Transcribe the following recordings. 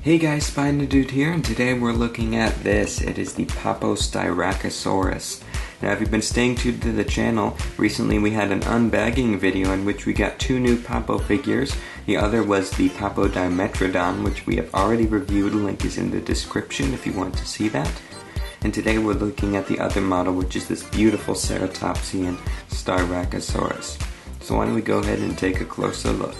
Hey guys, SpinoDude here, and today we're looking at this. It is the Papo Styracosaurus. Now, if you've been staying tuned to the channel, recently we had an unbagging video in which we got two new Papo figures. The other was the Papo Dimetrodon, which we have already reviewed. Link is in the description if you want to see that. And today we're looking at the other model, which is this beautiful Ceratopsid Styracosaurus. So why don't we go ahead and take a closer look.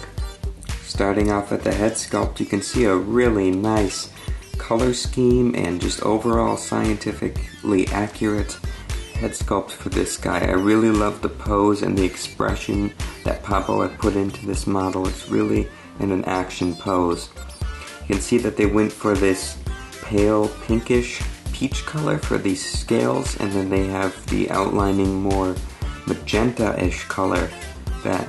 Starting off at the head sculpt, you can see a really nice color scheme and just overall scientifically accurate head sculpt for this guy. I really love the pose and the expression that Papo had put into this model. It's really in an action pose. You can see that they went for this pale pinkish peach color for these scales, and then they have the outlining more magenta-ish color that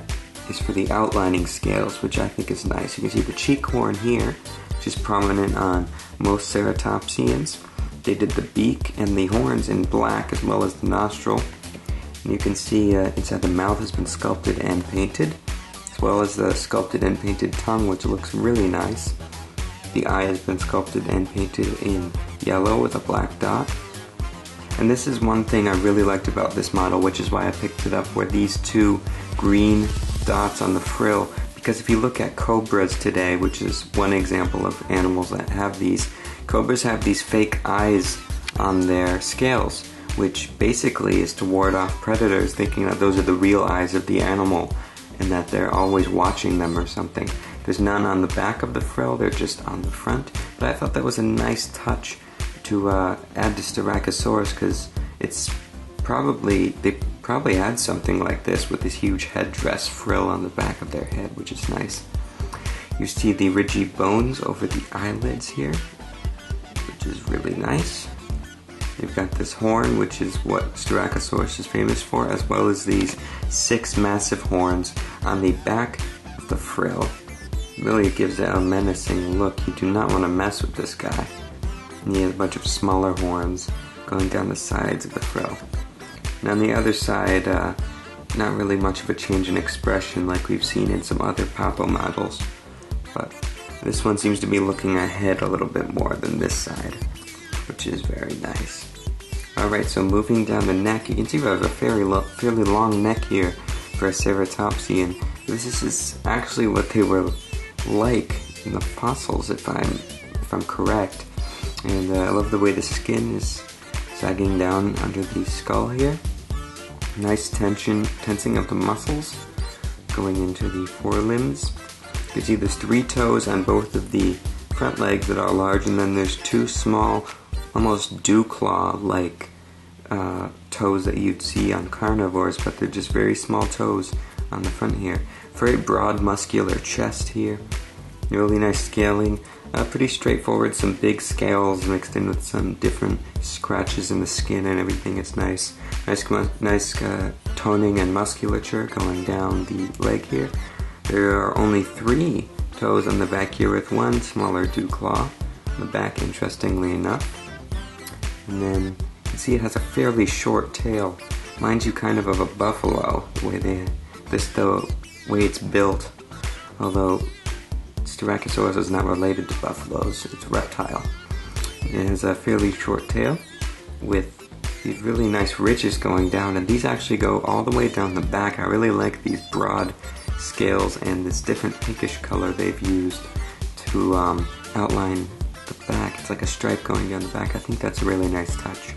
is for the outlining scales, which I think is nice. You can see the cheek horn here, which is prominent on most ceratopsians. They did the beak and the horns in black as well as the nostril. And you can see inside the mouth has been sculpted and painted, as well as the sculpted and painted tongue, which looks really nice. The eye has been sculpted and painted in yellow with a black dot. And this is one thing I really liked about this model, which is why I picked it up, were these two green dots on the frill, because if you look at cobras today, which is one example of animals that have these, cobras have these fake eyes on their scales, which basically is to ward off predators, thinking that those are the real eyes of the animal and that they're always watching them or something. There's none on the back of the frill, they're just on the front, but I thought that was a nice touch to add to Styracosaurus, because it's they probably had something like this with this huge headdress frill on the back of their head, which is nice. You see the ridgy bones over the eyelids here, which is really nice. You've got this horn, which is what Styracosaurus is famous for, as well as these 6 massive horns on the back of the frill. Really gives it a menacing look. You do not want to mess with this guy. And he has a bunch of smaller horns going down the sides of the frill. And on the other side, not really much of a change in expression like we've seen in some other Papo models, but this one seems to be looking ahead a little bit more than this side, which is very nice. Alright, so moving down the neck, you can see we have a fairly long neck here for a ceratopsian. This is actually what they were like in the fossils, if I'm correct. And I love the way the skin is sagging down under the skull here. Nice tensing of the muscles going into the forelimbs. You can see there's 3 toes on both of the front legs that are large, and then there's 2 small, almost dew claw-like toes that you'd see on carnivores, but they're just very small toes on the front here. Very broad muscular chest here. Really nice scaling. Pretty straightforward, some big scales mixed in with some different scratches in the skin and everything. It's nice. Nice toning and musculature going down the leg here. There are only 3 toes on the back here with 1 smaller dew claw on the back, interestingly enough. And then you can see it has a fairly short tail. Reminds you kind of a buffalo, the way it's built. Although Styracosaurus is not related to buffaloes, it's a reptile. It has a fairly short tail with these really nice ridges going down, and these actually go all the way down the back. I really like these broad scales and this different pinkish color they've used to outline the back. It's like a stripe going down the back. I think that's a really nice touch.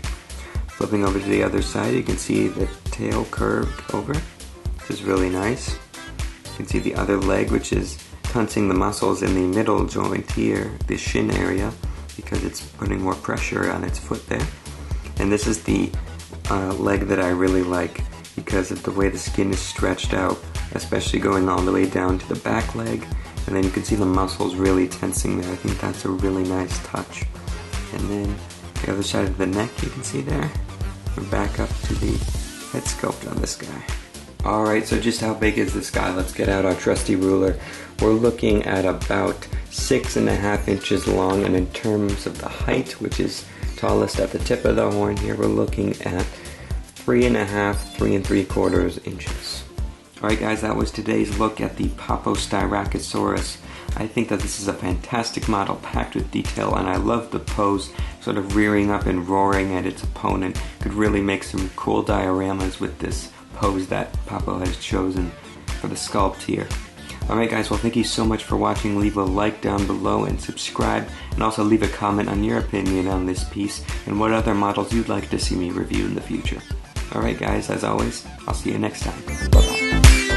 Flipping over to the other side, you can see the tail curved over, which is really nice. You can see the other leg, which is tensing the muscles in the middle joint here, the shin area, because it's putting more pressure on its foot there. And this is the leg that I really like because of the way the skin is stretched out, especially going all the way down to the back leg. And then you can see the muscles really tensing there. I think that's a really nice touch. And then the other side of the neck, you can see there. We're back up to the head sculpt on this guy. Alright, so just how big is this guy? Let's get out our trusty ruler. We're looking at about 6.5 inches long, and in terms of the height, which is tallest at the tip of the horn here, we're looking at 3 3/4 inches. Alright guys, that was today's look at the Papo Styracosaurus. I think that this is a fantastic model packed with detail, and I love the pose, sort of rearing up and roaring at its opponent. Could really make some cool dioramas with this pose that Papo has chosen for the sculpt here. Alright guys, well thank you so much for watching. Leave a like down below and subscribe, and also leave a comment on your opinion on this piece and what other models you'd like to see me review in the future. Alright guys, as always, I'll see you next time. Bye bye.